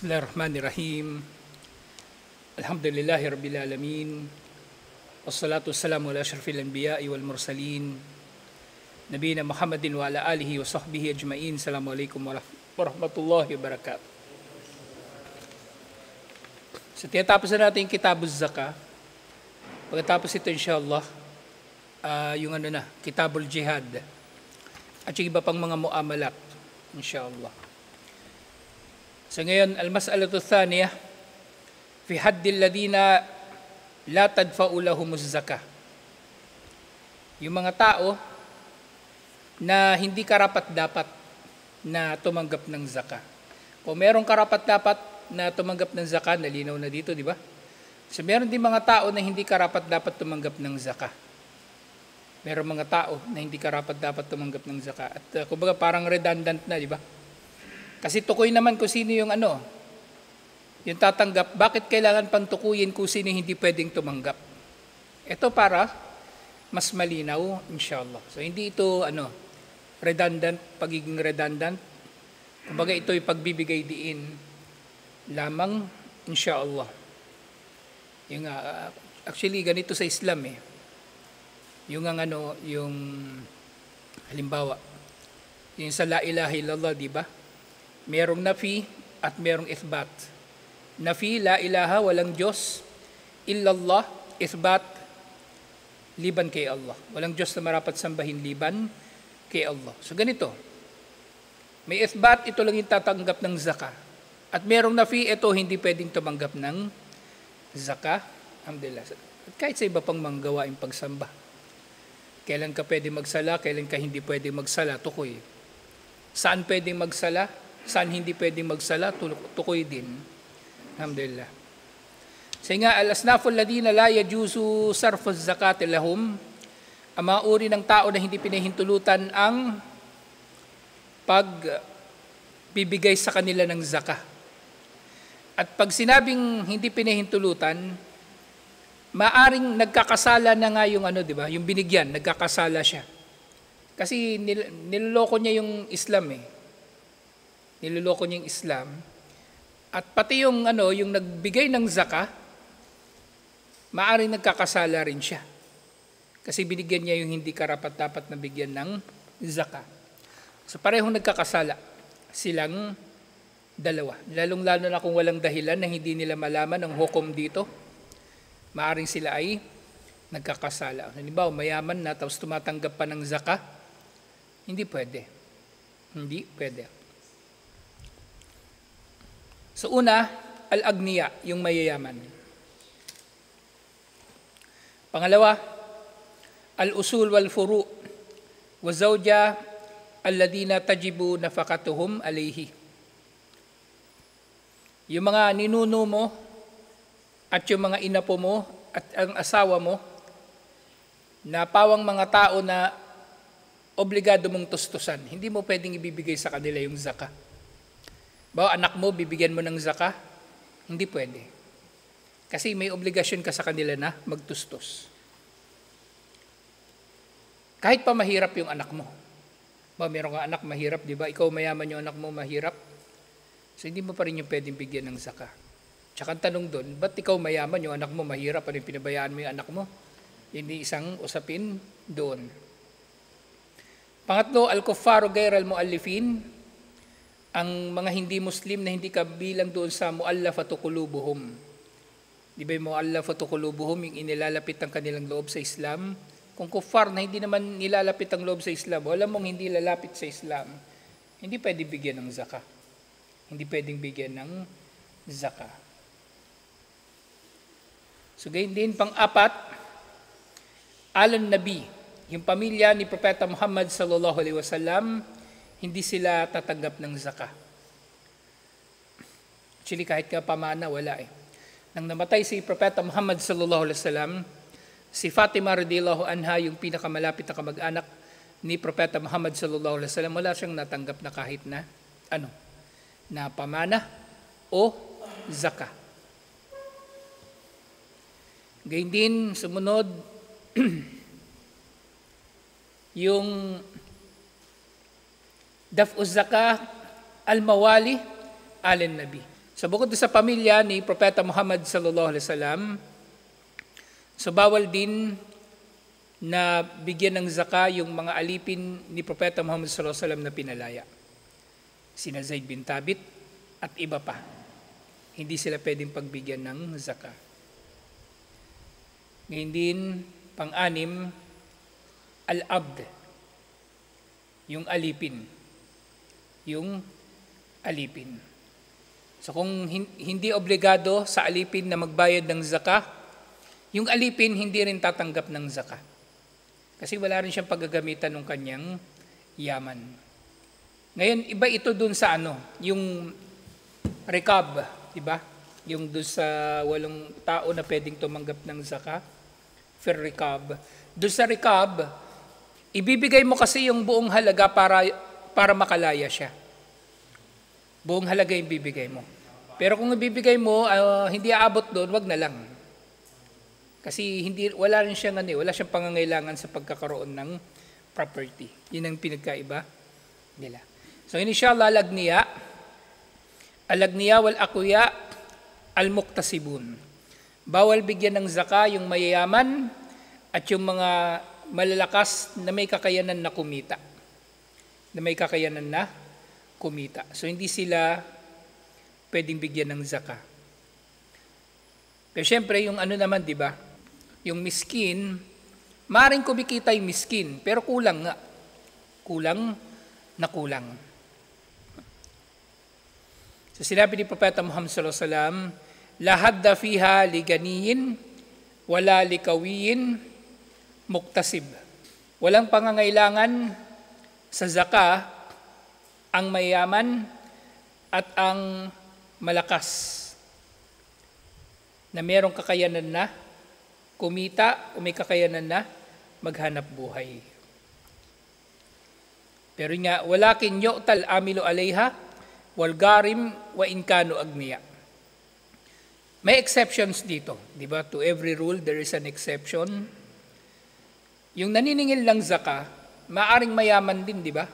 Bismillahirrahmanirrahim. Alhamdulillahi Rabbil Alamin. Wassalatu wassalamu ala asyrafil anbiya'i wal mursalin. Nabiyina Muhammadin wa ala alihi wa sahbihi ajma'in. Assalamualaikum warahmatullahi wabarakatuh. So, tinatapos na natin yung Kitabuz Zakah. Pagkatapos ito, insyaAllah, yung Kitabul Jihad. At yung iba pang mga muamalat, insyaAllah. So ngayon, al-mas'alatu thaniyah, fi haddil ladina la tadfa'u lahumuz zakah. Yung mga tao na hindi karapat-dapat na tumanggap ng zakah. Kung merong karapat-dapat na tumanggap ng zakah, nalinaw na dito, di ba? So meron din mga tao na hindi karapat-dapat tumanggap ng zakah. Meron mga tao na hindi karapat-dapat tumanggap ng zakah. At kumbaga parang redundant na, di ba? Kasi tukoy naman kung sino yung yung tatanggap. Bakit kailangan pang tukuyin kung sino hindi pwedeng tumanggap? Ito para mas malinaw, inshallah. So hindi ito redundant, pagiging redundant. Kumbaga ito yung pagbibigay diin lamang, inshallah. Yung actually ganito sa Islam Yung yung halimbawa, yung sa la ilaha illallah, di ba? Merong nafi at merong ithbat. Nafi, la ilaha, walang Diyos. Illallah, ithbat, liban kay Allah. Walang Diyos na marapat sambahin liban kay Allah. So ganito. May ithbat, ito lang yung tatanggap ng zakah. At merong nafi, ito hindi pwedeng tumanggap ng zakah. Alhamdulillah. At kahit sa iba pang manggawaing pagsamba. Kailan ka pwede magsala, kailan ka hindi pwede magsala, tukoy. Saan pwedeng magsala? Saan hindi pwedeng magsala, tukoy din. Alhamdulillah. Kasi nga, al-asnaful ladina la yajuzu sarfu zakat lahum, ang mga uri ng tao na hindi pinahintulutan ang pagbibigay sa kanila ng zakah. At pag sinabing hindi pinahintulutan, maaring nagkakasala na nga yung di ba? Yung binigyan, nagkakasala siya. Kasi niloloko niya yung Islam Niloloko niya yung Islam. At pati yung yung nagbigay ng zakah, maaaring nagkakasala rin siya. Kasi binigyan niya yung hindi karapat-dapat na bigyan ng zakah. So parehong nagkakasala silang dalawa. Lalong-lalo na kung walang dahilan na hindi nila malaman ang hukom dito, maaaring sila ay nagkakasala. Halimbawa, mayaman na tapos tumatanggap pa ng zakah, hindi pwede. Hindi pwede. So una, al-agniya, yung mayayaman. Pangalawa, al-usul wal-furu' wa zawja alladina tajibu nafaqatuhum alayhi. Yung mga ninuno mo at yung mga inapo mo at ang asawa mo na pawang mga tao na obligado mong tustusan. Hindi mo pwedeng ibibigay sa kanila yung zakah. Bawa anak mo, bibigyan mo ng zakah? Hindi pwede. Kasi may obligasyon ka sa kanila na magtustos. Kahit pa mahirap yung anak mo. Bawa meron ka anak mahirap, di ba? Ikaw mayaman yung anak mo mahirap. So hindi mo pa rin yung pwedeng bigyan ng zakah. Tsaka ang tanong doon, ba't ikaw mayaman yung anak mo mahirap? Ano yung pinabayaan mo yung anak mo? Hindi isang usapin doon. Pangatlo, al-kuffaru ghayra al-mu'allifin, ang mga hindi Muslim na hindi kabilang doon sa mu'allafatu qulubuhum. Di ba yung mu'allafatu qulubuhum, yung inilalapit ang kanilang loob sa Islam? Kung kuffar na hindi naman nilalapit ang loob sa Islam, wala mong hindi lalapit sa Islam, hindi pwedeng bigyan ng zakah. Hindi pwedeng bigyan ng zakah. So gayon din, pang-apat, alan nabi, yung pamilya ni Propeta Muhammad sallallahu alaihi wasallam, hindi sila tatanggap ng zakah. Actually, kahit ka pamana, wala Nang namatay si Propeta Muhammad sallallahu alaihi wasallam, si Fatima radhiyallahu anha, yung pinakamalapit na kamag-anak ni Propeta Muhammad sallallahu alaihi wasallam, wala siyang natanggap na kahit na na pamana o zakah. Gayun din, sumunod, yung daf'u zakah al-mawali alin nabi. So bukod sa pamilya ni Propeta Muhammad sallallahu alaihi wasallam, so bawal din na bigyan ng zaka yung mga alipin ni Propeta Muhammad sallallahu alaihi wasallam na pinalaya. Sina Zaid bin Thabit at iba pa. Hindi sila pwedeng pagbigyan ng zaka. Ngayon din, pang-anim, al-abd, yung alipin. Yung alipin. So kung hindi obligado sa alipin na magbayad ng zaka, yung alipin hindi rin tatanggap ng zaka. Kasi wala rin siyang paggagamitan ng kanyang yaman. Ngayon, iba ito dun sa yung rikab, di ba? Yung dun sa walong tao na pwedeng tumanggap ng zaka, fair rikab. Dun sa rikab, ibibigay mo kasi yung buong halaga para makalaya siya. Buong halaga yung bibigay mo. Pero kung ibibigay mo, hindi aabot doon, wag na lang. Kasi wala rin siyang wala siyang pangangailangan sa pagkakaroon ng property. Yun ang pinagkaiba nila. So inshallah, al-agniya wal aqwiya al-muqtasibun. Bawal bigyan ng zaka yung mayayaman at yung mga malalakas na may kakayanan na kumita. So hindi sila pwedeng bigyan ng zaka. Pero syempre yung naman, di ba? Yung miskin, maaaring kumikita yung miskin, pero kulang nga. Kulang. So sinabi ni Propeta Muhammad sallallahu alaihi wasallam, la hadda fiha li ganiyin wala li kawiyin muktasib. Walang pangangailangan sa zaka ang mayaman at ang malakas na mayroong kakayanan na kumita o may kakayanan na maghanap buhay. Pero nga, walakin yu'tal amilu alayha wal garim wa in kanu agniya. May exceptions dito, di ba? To every rule, there is an exception. Yung naniningil ng zaka, maaring mayaman din, di ba?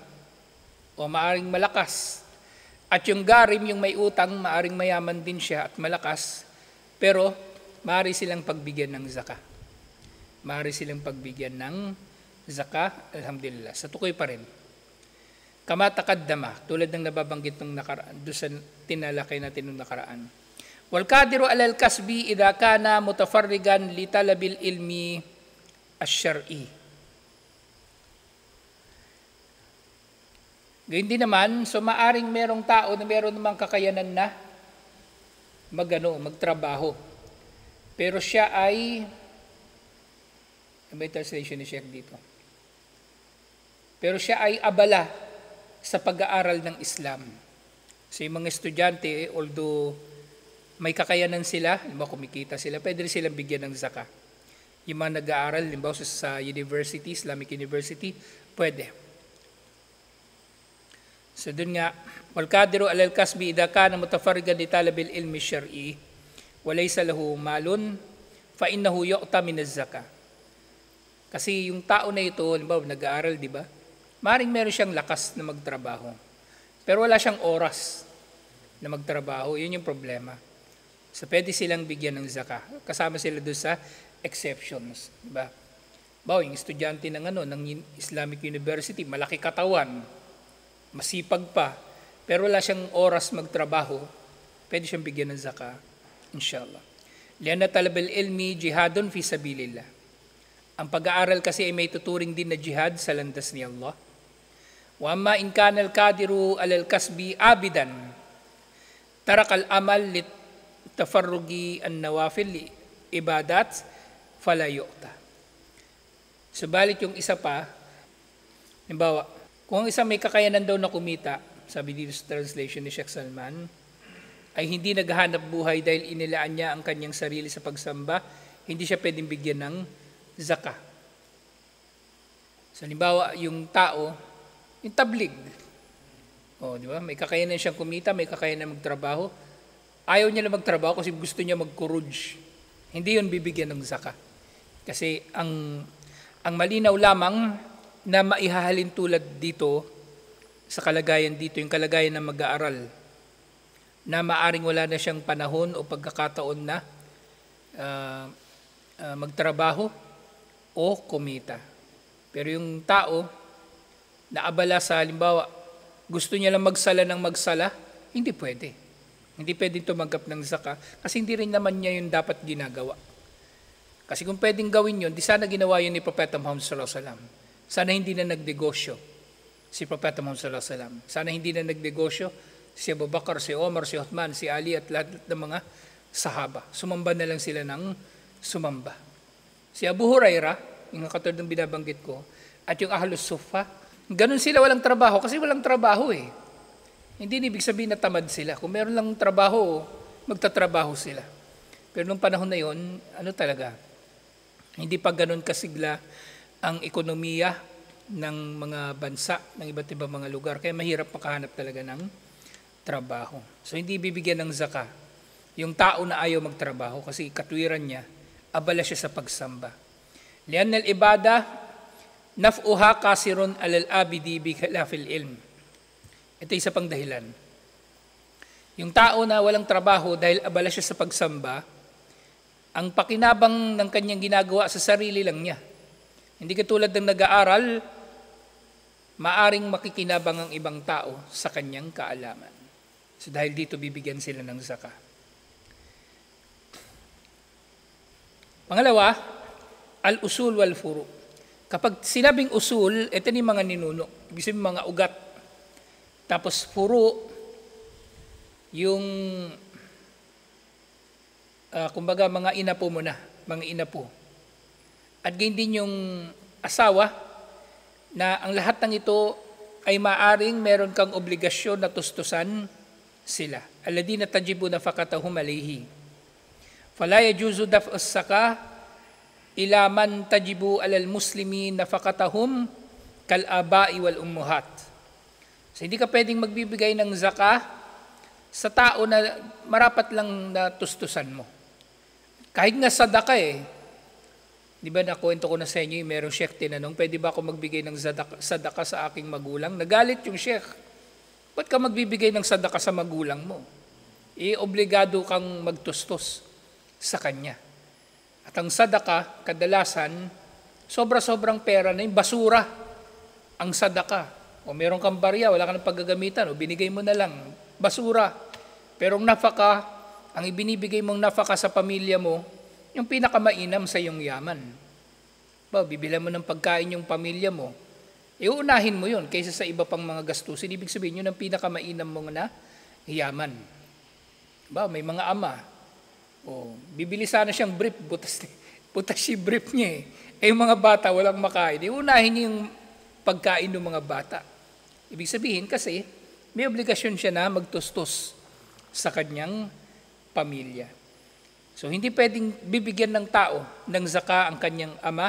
O maaring malakas. At yung garim, yung may utang, maaring mayaman din siya at malakas, pero maaari silang pagbigyan ng zaka. Alhamdulillah. Sa tukoy pa rin. Kama taqaddama, tulad ng nababanggit ng nakaraan, doon sa tinalakay natin ng nakaraan. Wal qadiru alal kasbi idha kana mutafarrigan li talabil ilmi asy-syar'i. Gayun din naman, so maaring merong tao na meron namang kakayanan na magtrabaho. Pero siya ay, may translation ni Sheikh dito. Pero siya ay abala sa pag-aaral ng Islam. So yung mga estudyante, although may kakayanan sila, kumikita sila, pwede rin silang bigyan ng zaka. Yung mga nag-aaral, sa university, Islamic University, pwede. So dun nga, wal qadiru alal kasbi idha kana mutafarrigan li talabil ilmi syar'i wa laysa lahu malun fa innahu yu'ta min az-zaka. Kasi yung tao na ito, nag-aaral, di ba? Maring meron siyang lakas na magtrabaho. Pero wala siyang oras na magtrabaho. Yun yung problema. So pwede silang bigyan ng zaka. Kasama sila doon sa exceptions, di ba? Yung estudyante ng Islamic University, malaki katawan, masipag pa, pero wala siyang oras magtrabaho, pwede siyang bigyan ng zaka, inshallah. Lianna talabal ilmi jihadun fi sabilillah. Ang pag-aaral kasi ay may tuturing din na jihad sa landas ni Allah. Wa amma in kana al-qadiru alal kasbi abidan tarakal amal lit tafarrugi an-nawafil li ibadat fala yu'ta. Subalit yung isa pa, halimbawa, kung ang isa may kakayanan daw na kumita, sabi dito sa translation ni Sheikh Salman, ay hindi naghahanap buhay dahil inilaan niya ang kanyang sarili sa pagsamba, hindi siya pwedeng bigyan ng zaka. So, halimbawa, yung tao, yung tablig. Di ba? May kakayanan siyang kumita, may kakayanan magtrabaho. Ayaw niya na magtrabaho kasi gusto niya mag-kuruj. Hindi yun bibigyan ng zaka. Kasi ang malinaw lamang na maihahalin tulad dito sa kalagayan dito, yung kalagayan ng mag-aaral. na maaring wala na siyang panahon o pagkakataon na magtrabaho o kumita. Pero yung tao na abala sa halimbawa, gusto niya lang magsala ng magsala, hindi pwede. Hindi pwedeng tumanggap ng zaka kasi hindi rin naman niya yung dapat ginagawa. Kasi kung pwedeng gawin yun, di sana ginawa yun ni Propeta Muhammad sallallahu alaihi wasallam. Sana hindi na nagnegosyo si Propeta Muhammad sallallahu alaihi wasallam. Sana hindi na nagnegosyo si Abu Bakar, si Omar, si Uthman, si Ali at lahat ng mga sahaba. Sumamba na lang sila ng sumamba. Si Abu Huraira, yung katulad ng binabanggit ko, at yung Ahlus Suffa, ganun sila walang trabaho kasi walang trabaho eh. Hindi ibig sabihin na tamad sila. Kung meron lang trabaho, magtatrabaho sila. Pero nung panahon na yon, ano talaga, hindi pa ganun kasigla ang ekonomiya ng mga bansa, ng iba't ibang mga lugar. Kaya mahirap makahanap talaga ng trabaho. So hindi bibigyan ng zaka yung tao na ayaw magtrabaho kasi katwiran niya, abala siya sa pagsamba. Lian al-ibada, naf'uha kasirun alal-abidi bi khilafil ilm. Ito isa pang dahilan. Yung tao na walang trabaho dahil abala siya sa pagsamba, ang pakinabang ng kanyang ginagawa sa sarili lang niya. Hindi katulad ng nag-aaral, maaring makikinabang ang ibang tao sa kanyang kaalaman. So dahil dito bibigyan sila ng zaka. Pangalawa, al-usul wal-furu. Kapag sinabing usul, ito ni mga ninuno, ibig sabihin mga ugat. Tapos furu, yung kumbaga mga inapo mo na, mga inapo. At ganyan din yung asawa na ang lahat ng ito ay maaring meron kang obligasyon na tustusan sila. Alladina tajibu nafaqatahum alayhi. Fala yajuzu daf'us saka ila man tajibu alal muslimin nafaqatahum kal aba'i wal ummuhat. So hindi ka pwedeng magbibigay ng zaka sa tao na marapat lang na tustusan mo. Kahit nga sadaka eh. Di ba nakuwento ko na sa inyo, merong sheikh tinanong, pwede ba ako magbigay ng sadaka sa aking magulang? Nagalit yung sheikh. Ba't ka magbibigay ng sadaka sa magulang mo? Obligado kang magtustos sa kanya. At ang sadaka, kadalasan, sobra-sobrang pera na yung basura ang sadaka. O meron kang barya, wala ka ng paggagamitan, o binigay mo na lang, basura. Pero ang nafaka, ang ibinibigay mong nafaka sa pamilya mo, yung pinakamainam sa iyong yaman. Bibilan mo ng pagkain yung pamilya mo, iuunahin mo yun kaysa sa iba pang mga gastusin. Ibig sabihin yun ang pinakamainam mo na yaman. May mga ama, bibili sana siyang brief, butas si brief niya eh. Yung mga bata walang makain, iuunahin niya yung pagkain ng mga bata. Ibig sabihin kasi, may obligasyon siya na magtustos sa kanyang pamilya. So hindi pwedeng bibigyan ng tao ng zaka ang kanyang ama,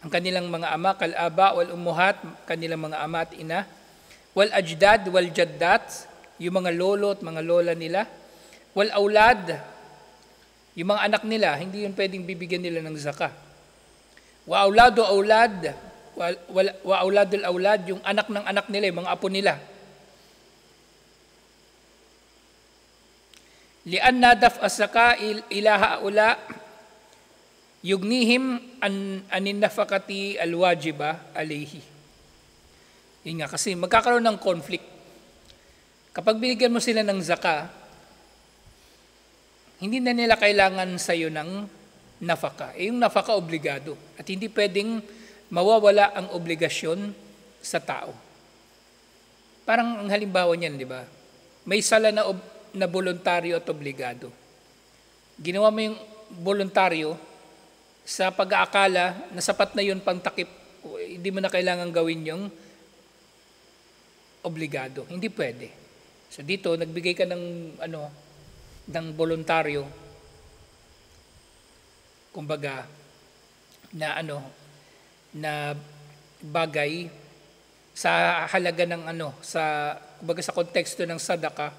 ang kanilang mga ama, kal-aba wal ummuhat, kanilang mga ama at ina, wal ajdad wal jaddat, yung mga lolo at mga lola nila, wal aulad, yung mga anak nila, hindi yun pwedeng bibigyan nila ng zaka. Wa auladu aulad, wa auladul aulad, yung anak ng anak nila, yung mga apo nila. Lianna daf'a zaka ilaha ula yugnihim anin nafaqati alwajiba alayhi. Yun nga, kasi magkakaroon ng conflict. Kapag binigyan mo sila ng zaka, hindi na nila kailangan sa iyo ng nafaka. Yung nafaka obligado. At hindi pwedeng mawawala ang obligasyon sa tao. Parang ang halimbawa niyan, di ba? May sala na voluntaryo at obligado. Ginawa mo yung voluntaryo sa pag-aakala na sapat na yun pang takip, hindi mo na kailangan gawin yung obligado. Hindi pwede. So dito, nagbigay ka ng voluntaryo, kumbaga, na bagay sa halaga ng kumbaga sa konteksto ng sadaka,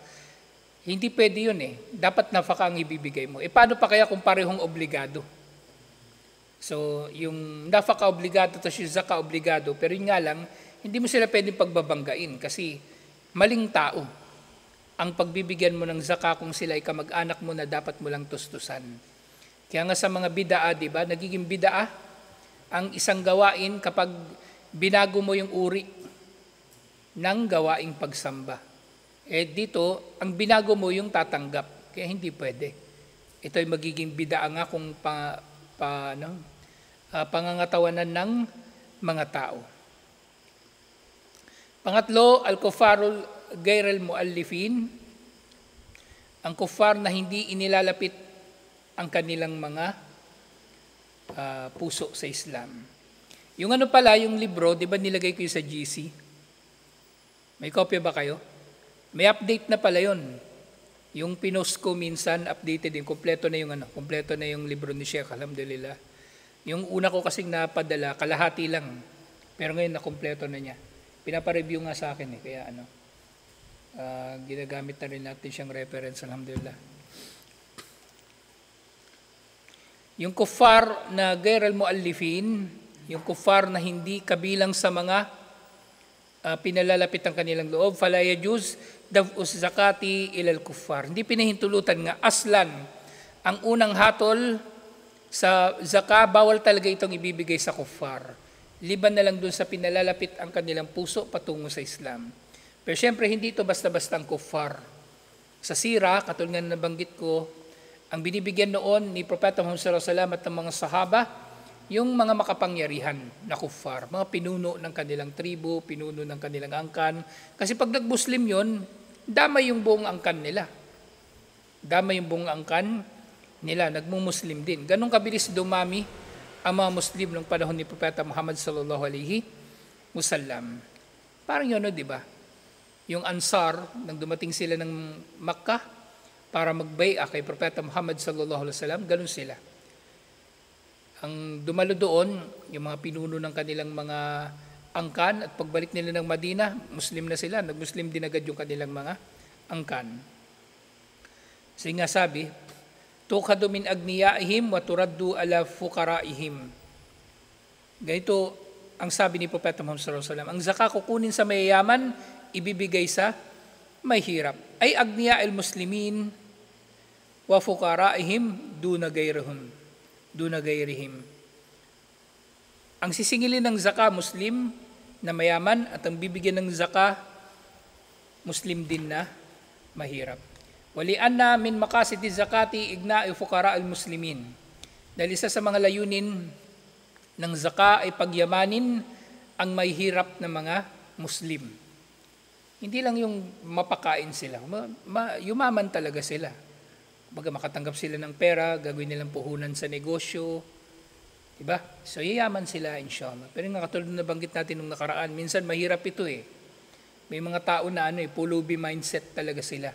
hindi pwede yun eh. Dapat nafaka ang ibibigay mo. Paano pa kaya kung parehong obligado? So, yung nafaka obligado tapos yung zaka obligado, pero yun nga lang, hindi mo sila pwedeng pagbabanggain kasi maling tao ang pagbibigyan mo ng zaka kung sila ay kamag-anak mo na dapat mo lang tustusan. Kaya nga sa mga bidaa, di ba, nagiging bidaa ang isang gawain kapag binago mo yung uri ng gawaing pagsamba. Dito, ang binago mo yung tatanggap. Kaya hindi pwede. Ito ay magiging bidaa nga kung pangangatawanan ng mga tao. Pangatlo, al-kufarul gairil muallifin, ang kufar na hindi inilalapit ang kanilang mga puso sa Islam. Yung ano pala, yung libro, di ba nilagay ko yung sa GC? May kopya ba kayo? May update na pala yun. Yung pinost ko minsan, updated din. Kompleto na yung libro ni Sheikh, alhamdulillah. Yung una ko kasing napadala, kalahati lang. Pero ngayon nakompleto na niya. Pinapareview nga sa akin kaya ginagamit na rin natin siyang reference, alhamdulillah. Yung kuffar na gairal muallifin, yung kuffar na hindi kabilang sa mga pinalalapit ang kanilang loob, fala yajuz daf'us zakati ilal kuffar. Hindi pinahintulutan nga aslan ang unang hatol sa zaka, bawal talaga itong ibibigay sa kuffar. Liban na lang dun sa pinalalapit ang kanilang puso patungo sa Islam. Pero syempre, hindi ito basta-basta ang kuffar. Sa sira, katulad nga nabanggit ko, ang binibigyan noon ni Propeta Muhammad sallallahu alaihi wasallam at ng mga sahaba, yung mga makapangyarihan na kuffar, mga pinuno ng kanilang tribo, pinuno ng kanilang angkan. Kasi pag nag-Muslim yun, damay yung buong angkan nila. Damay yung buong angkan nila, nagmumuslim din. Ganong kabilis dumami ang mga Muslim ng panahon ni Propeta Muhammad sallallahu alaihi wasallam. Parang yun, di ba? Yung Ansar, nang dumating sila ng Makkah para magbai'a kay Propeta Muhammad sallallahu alaihi wasallam, ganun sila. Ang dumalo doon, yung mga pinuno ng kanilang mga angkan, at pagbalik nila ng Madina, Muslim na sila, nag-Muslim din agad yung kanilang mga angkan. Kasi nga sabi, tukhadu min agniyaihim wa turaddu ala fuqaraihim. Ganito ang sabi ni Propeta Muhammad sallallahu alaihi wasallam, ang zakah kukunin sa mayayaman, ibibigay sa mahirap. Ay agniyail muslimin wa fuqaraihim duna gairihim. Ang sisingilin ng zakah muslim na mayaman at ang bibigyan ng zakah muslim din na mahirap. Walianna min maqasidi zakati igna'i fuqara al-muslimin. Dahil isa sa mga layunin ng zaka ay pagyamanin ang may hirap na mga Muslim. Hindi lang yung mapakain sila, yumaman talaga sila. Baga makatanggap sila ng pera, gagawin nilang puhunan sa negosyo. Diba? So yayaman sila inshallah. Pero nga katulad na banggit natin nung nakaraan, minsan mahirap ito May mga tao na pulubi mindset talaga sila.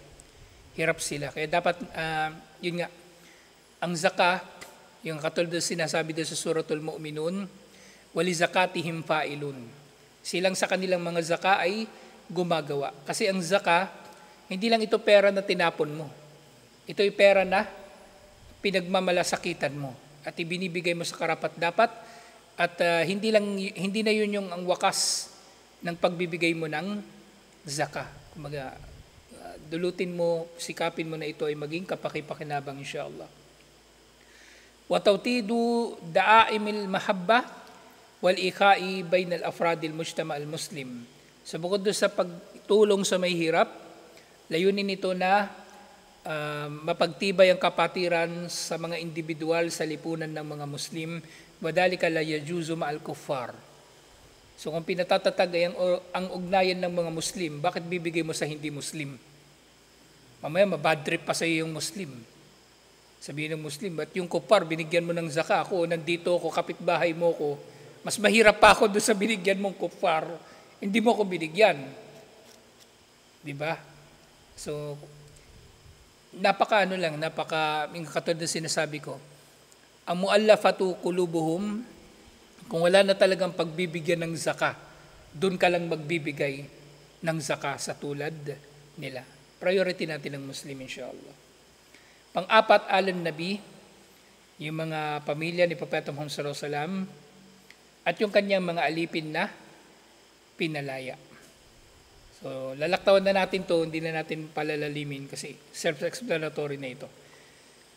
Hirap sila. Kaya dapat, yun nga, ang zakah, yung katulad na sinasabi doon sa Suratul Mu'minun, wali zakatihim fa'ilun. Silang sa kanilang mga zakah ay gumagawa. Kasi ang zakah, hindi lang ito pera na tinapon mo. Ito'y pera na pinagmamalasakitan mo at ibinibigay mo sa karapat-dapat at hindi na yun yung ang wakas ng pagbibigay mo ng zakah. Kumaga, dulutin mo, sikapin mo na ito ay maging kapaki-pakinabang insyaAllah. Wa tawtidu da'aimil mahabba wal ikai bainal afradil mujtama al muslim. So bukod doon sa pagtulong sa may hirap, layunin nito na mapagtibay ang kapatiran sa mga individual sa lipunan ng mga Muslim, wadhalika la yajuzu ma'al kuffar. So kung pinatatatag ay ang ugnayan ng mga Muslim, bakit bibigay mo sa hindi Muslim? Mamaya mabad trip pa sa iyo yung Muslim. Sabihin ng Muslim, ba't yung kuffar binigyan mo ng zakah? Ako, nandito ako, kapitbahay mo ko. Mas mahirap pa ako doon sa binigyan mong kuffar. Hindi mo ako binigyan. Diba? So, yung katulad na sinasabi ko, ang muallafatu qulubuhum, kung wala na talagang pagbibigyan ng zakah, doon ka lang magbibigay ng zakah sa tulad nila. Priority natin ng Muslim insyaAllah. Pang-apat, alan nabi, yung mga pamilya ni Propeta Muhammad sallallahu alaihi wasallam at yung kanyang mga alipin na pinalaya. So, lalaktawan na natin to, hindi na natin palalalimin kasi self-explanatory na ito.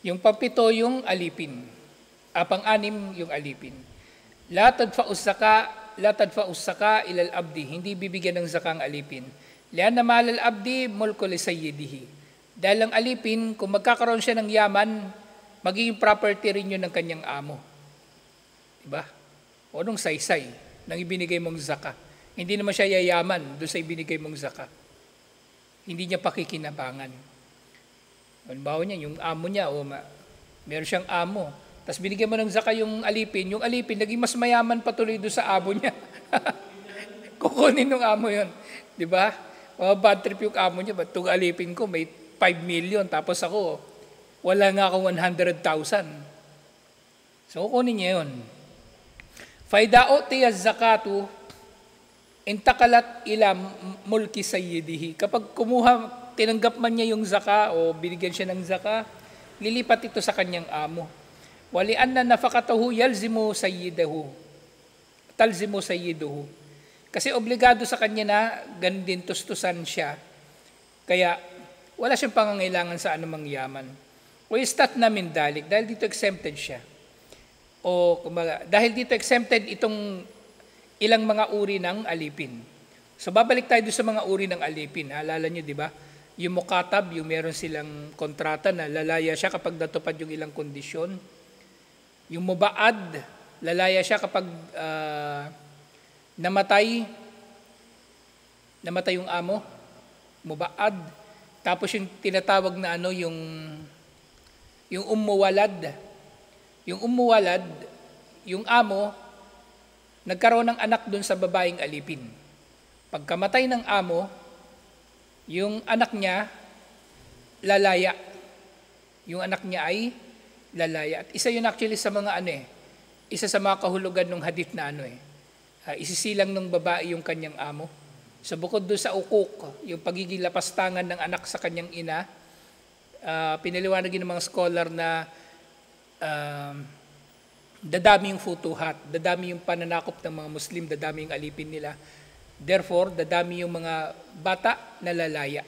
Yung pampito, yung alipin. Pang-anim, yung alipin. La tadfa'us zaka ilal abdi. Hindi bibigyan ng zaka ang alipin. Lianna ma'al abdi mulku li sayyidihi. Dahil ang alipin, kung magkakaroon siya ng yaman, magiging property rin yun ng kanyang amo. Diba? O nung saysay, nang ibinigay mong zaka. Hindi naman siya yayaman doon sa ibinigay mong zaka. Hindi niya pakikinabangan. Halimbawa niya, yung amo niya, meron siyang amo. Tapos binigyan mo ng zaka yung alipin naging mas mayaman patuloy doon sa amo niya. Kukunin ng amo yun. Di ba? Bad trip yung amo niya. Ba't itong alipin ko may 5 million, tapos ako, wala nga ako 100,000. So kukunin niya yun. Faidao tiya zakatu intakalat ila mulki sayyidihi. Kapag tinanggap man niya yung zaka o binigyan siya ng zaka, lilipat ito sa kanyang amo. Wali anna nafaqatahu talzimu sayyiduhu. Kasi obligado sa kanya na ganun din tustusan siya. Kaya wala siyang pangangailangan sa anumang yaman. O istat namin dahil dito exempted siya. O dahil dito exempted itong ilang mga uri ng alipin. So babalik tayo sa mga uri ng alipin. Alala nyo, di ba? Yung mukatab, yung meron silang kontrata na lalaya siya kapag natupad yung ilang kondisyon. Yung mubaad, lalaya siya kapag namatay yung amo. Mubaad. Tapos yung tinatawag na yung umuwalad. Yung umuwalad, yung amo, nagkaroon ng anak dun sa babaeng alipin. Pagkamatay ng amo, yung anak niya, lalaya. Yung anak niya ay lalaya. At isa yun actually sa mga isa sa mga kahulugan ng hadith na isisilang ng babae yung kanyang amo. So bukod doon sa ukuk, yung pagiging lapastangan ng anak sa kanyang ina, pinaliwanag ng mga scholar na dadami yung futuhat, dadami yung pananakop ng mga Muslim, dadami yung alipin nila. Therefore, dadami yung mga bata na lalaya.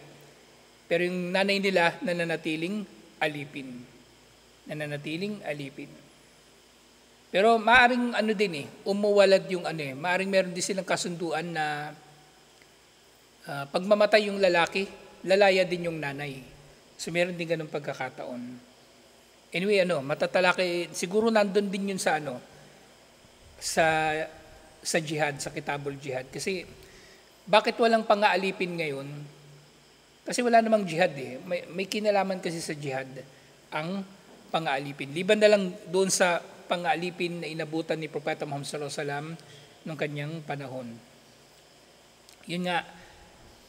Pero yung nanay nila nananatiling alipin. Pero maaring umuwalad yung maaring meron din silang kasunduan na pag mamatay yung lalaki, lalaya din yung nanay. So meron din ganung pagkakataon. Anyway, matatalaki, siguro nandun din yun sa sa jihad, sa kitabul jihad. Kasi, bakit walang pang-aalipin ngayon? Kasi wala namang jihad May kinalaman kasi sa jihad ang pang-aalipin. Liban na lang doon sa pang-aalipin na inabutan ni Propeta Muhammad sallallahu alaihi wasallam nung kanyang panahon. Yun nga,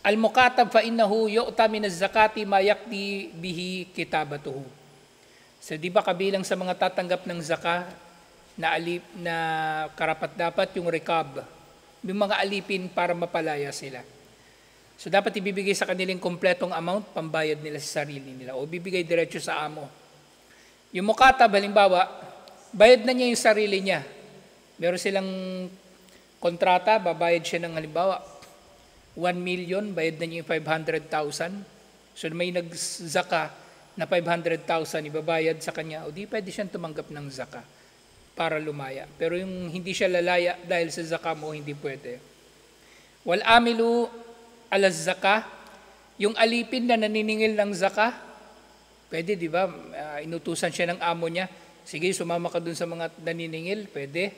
al-mukatab fa innahu yu'ta min az-zakati ma yaqdi bihi kitabatuhu. So di ba kabilang sa mga tatanggap ng zaka na karapat-dapat yung rikab, yung mga alipin para mapalaya sila. So dapat ibibigay sa kanilang kompletong amount, pambayad nila sa sarili nila o bibigay diretso sa amo. Yung mukatab, halimbawa, bayad na niya yung sarili niya. Meron silang kontrata, babayad siya ng halimbawa 1 million, bayad na niya yung 500,000. So may nag-zaka na 500,000 ibabayad sa kanya, o di pwede siyang tumanggap ng zaka para lumaya. Pero yung hindi siya lalaya dahil sa zaka mo, hindi pwede. Wal amilu ala zaka, yung alipin na naniningil ng zaka, pwede, di ba? Inutusan siya ng amo niya, sige, sumama ka dun sa mga naniningil, pwede.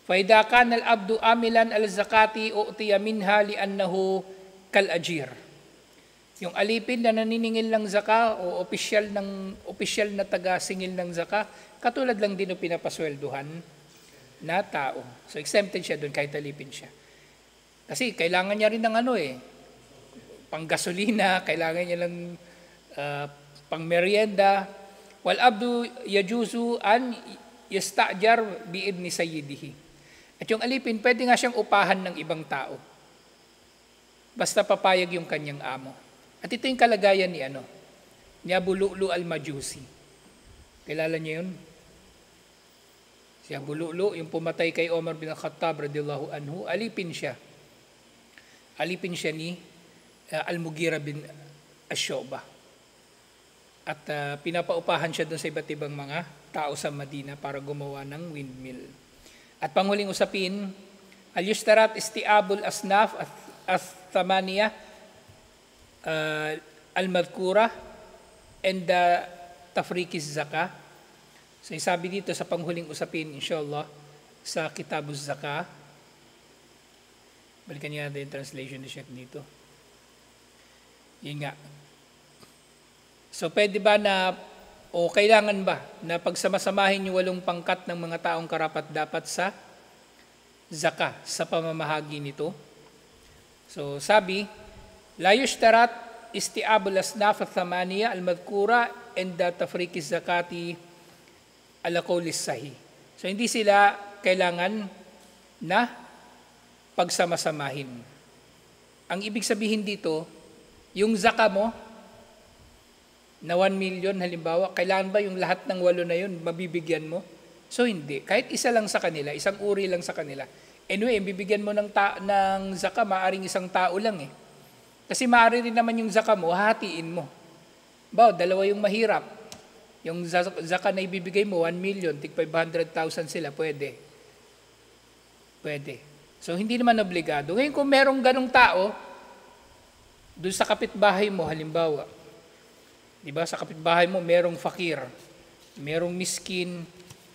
Faida kana al-abdu amilan ala zakati u'tiya minha li'annahu kal-ajir. Yung alipin na naniningil ng zaka o opisyal na taga-singil ng zaka, katulad lang din ng pinapaswelduhan na tao. So exempted siya doon kahit alipin siya. Kasi kailangan niya rin ng pang-gasolina, kailangan niya lang pang-merienda. Wal abdu yajuzu an yastajar bi idni sayyidihi. At yung alipin, pwede nga siyang upahan ng ibang tao. Basta papayag yung kanyang amo. At ito yung kalagayan ni Abu Lu'lu al-Majusi. Kilala niyo yun? Si Abu Lu'lu, yung pumatay kay Omar bin Khattab radhiyallahu anhu, alipin siya. alipin siya ni Al-Mughira bin Ash-Shu'bah. At pinapaupahan siya doon sa iba't ibang mga tao sa Madina para gumawa ng windmill. At panghuling usapin, al-yushtarat isti'abul asnaf al-thamaniya al-madhkura and tafriqiz zakah. So sabi dito sa panghuling usapin, inshallah, sa Kitabuz Zakah. Balikan niya natin yung translation ni Sheikh dito. Yun nga. So pwede ba na, o kailangan ba na pagsamasamahin yung 8 pangkat ng mga taong karapat dapat sa zakah, sa pamamahagi nito? So sabi, la yushtarat isti'abul asnaf al-thamaniya al-madhkura and tafriqiz zakati ala qawlis sahih. So hindi sila kailangan na pagsamasamahin. Ang ibig sabihin dito, yung zakah mo na 1 million halimbawa, kailangan ba yung lahat ng 8 na yun mabibigyan mo? So hindi. Kahit isa lang sa kanila, isang uri lang sa kanila. Anyway, bibigyan mo ng zakah, maaring isang tao lang eh. Kasi maaari rin naman yung zakah mo, hatiin mo. Dalawa yung mahirap. Yung zakah na ibibigay mo, 1 million, tig 500,000 sila, pwede. Pwede. So, hindi naman obligado. Ngayon, kung merong ganong tao, doon sa kapitbahay mo, halimbawa, di ba, sa kapitbahay mo, merong fakir, merong miskin,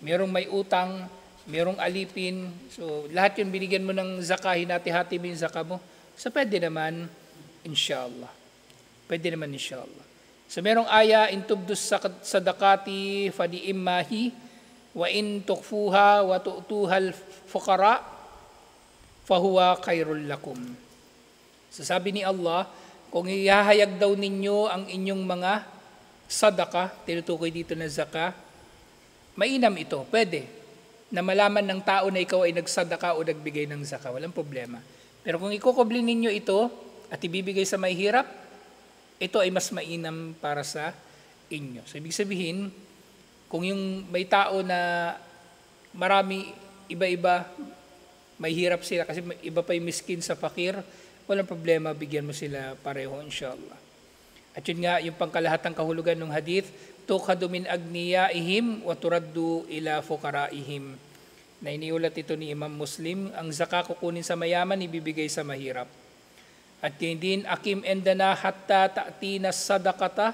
merong may utang, merong alipin. So, lahat yun binigyan mo ng zakah, hinati-hati mo yung zakah mo. So, pwede naman, inshallah. Pwede naman, inshallah. So merong aya, in tubdus sadaqati fadi'immahi wa in tukfuha wa tu'tuhal fuqara fahuwa khairul lakum. So sabi ni Allah, kung ihahayag daw ninyo ang inyong mga sadaqah, tinutukoy dito na zakah, mainam ito, pwede. Na malaman ng tao na ikaw ay nagsadaqah o nagbigay ng zakah, walang problema. Pero kung ikukubli ninyo ito at ibibigay sa may hirap, ito ay mas mainam para sa inyo. So, ibig sabihin, kung yung may tao na marami, iba-iba, may hirap sila, kasi iba pa yung miskin sa fakir, walang problema, bigyan mo sila pareho, inshallah. At yun nga, yung pangkalahatang kahulugan ng hadith, tukhadu min agniyaihim wa turaddu ila fuqaraihim. Na iniulat ito ni Imam Muslim, ang zakah kukunin sa mayaman, ibibigay sa mahirap. At din akim endana hatta ta'tina sadaqata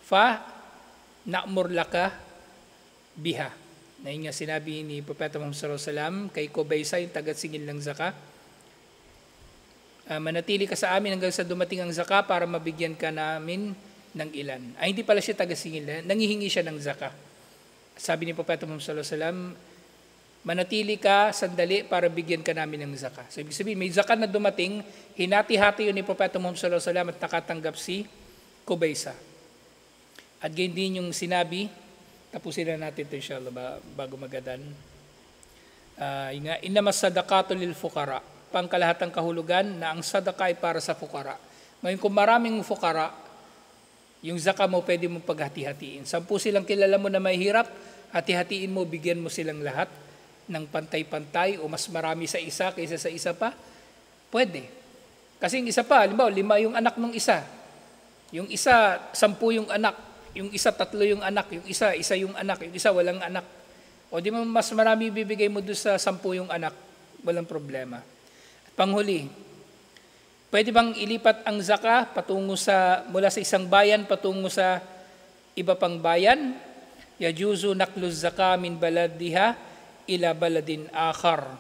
fa na'mur laka biha. Na yun nga sinabi ni Propeta Muhammad sallallahu alaihi wasallam kay Qubaysa, yung taga-singil ng zakah. Manatili ka sa amin hanggang sa dumating ang zakah para mabigyan ka namin ng ilan. Ay hindi pala siya taga-singil, nangihingi siya ng zakah. Sabi ni Propeta Muhammad sallallahu alaihi wasallam, manatili ka sandali para bigyan ka namin ng zakah. So, ibig sabihin, may zakah na dumating, hinati-hati yun ni Propeta Muhammad sallallahu alaihi wasallam at nakatanggap si Qubaysa. At ganyan din yung sinabi, tapusin na natin ito inshallah bago magadan. Innamas sadaqatu lil fuqara. Pangkalahatang kahulugan na ang sadaqah ay para sa fuqara. Ngayon, kung maraming fuqara, yung zakah mo pwede mo paghati-hatiin. 10 silang kilala mo na may hirap, hati-hatiin mo, bigyan mo silang lahat ng pantay-pantay o mas marami sa isa kaysa sa isa pa, pwede. Kasi yung isa pa, halimbawa, 5 yung anak ng isa. Yung isa, 10 yung anak. Yung isa, 3 yung anak. Yung isa, 1 yung anak. Yung isa, walang anak. O di mo mas marami bibigay mo doon sa 10 yung anak, walang problema. At panghuli, pwede bang ilipat ang zakah mula sa isang bayan patungo sa iba pang bayan? Yajuzu naklu zakah min baladiha ila baladin akhar,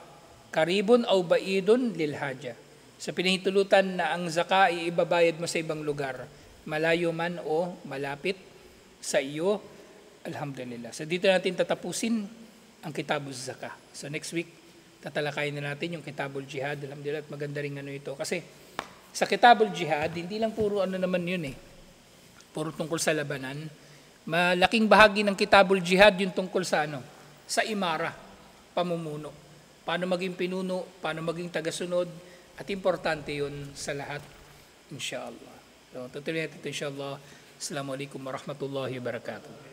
karibun aw baidun lil haja. Sa pinahintulutan na ang zakah ay ibabayad mo sa ibang lugar, malayo man o malapit sa iyo, alhamdulillah. So dito natin tatapusin ang Kitabuz Zakah. So next week, tatalakayin na natin yung Kitabul Jihad, alhamdulillah, at maganda rin ito. Kasi sa Kitabul Jihad, hindi lang puro naman yun puro tungkol sa labanan. Malaking bahagi ng Kitabul Jihad yung tungkol sa sa imara, pamumuno. Paano maging pinuno, paano maging tagasunod, at importante yun sa lahat, inshallah. So, tutuloy natin ito, inshallah. Assalamualaikum warahmatullahi wabarakatuh.